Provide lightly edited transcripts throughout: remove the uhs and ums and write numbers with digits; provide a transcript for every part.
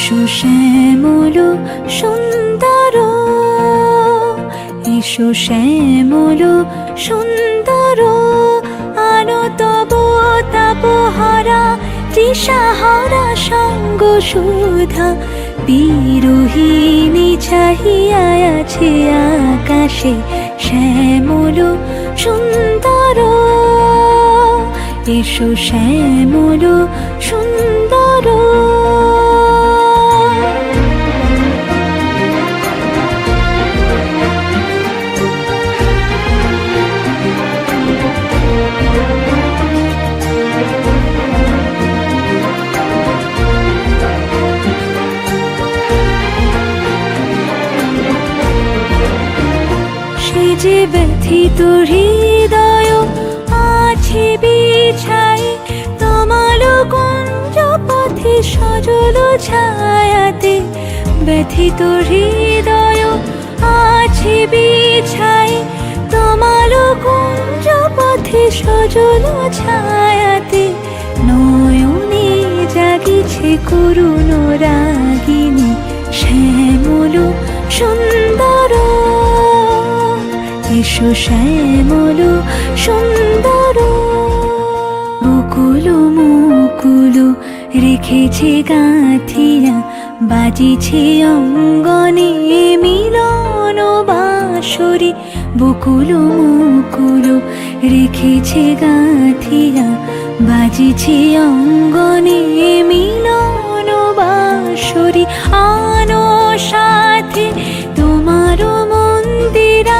এসো শ্যামল সুন্দর, এসো শ্যামল সুন্দর, আনো তব তাপহারা তৃষাহারা সঙ্গ সুধা। বিরোহিণী চাহিয়া আছে আকাশে শ্যামল সুন্দর, এসো শ্যামল সুন্দর। সে যে ব্যথিত হৃদয় আছে বিছাই, তমাল কুঞ্জ পথে সজল ছায়াতে। ব্যথিত হৃদয় আছে বিছাই, তমাল কুঞ্জ পথে সজল ছায়াতে। নয়নে জাগিছে করুণ রাগিনী শ্যামল সুন্দর, এসো শ্যামল সুন্দর। মুকুল মুকুল রেখেছে গাঁথিয়া, বাজিছে অঙ্গনে মিলন বাঁশরি। বকুল মুকুল রেখেছে গাঁথিয়া, বাজিছে অঙ্গনে মিলন বাঁশরি। আনো সাথে তোমার মন্দিরা,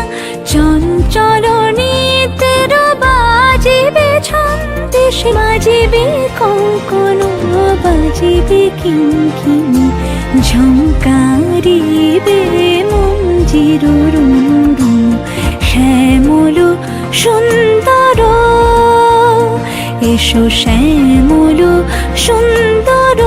চঞ্চল নিতের বাজিবে ছন্দে। সে বাজিবে কঙ্কন, বাজিবে কিঙ্কিণী, ঝঙ্কারিবে মঞ্জির রুনু। শ্যামল সুন্দর, এসো শ্যামল সুন্দর।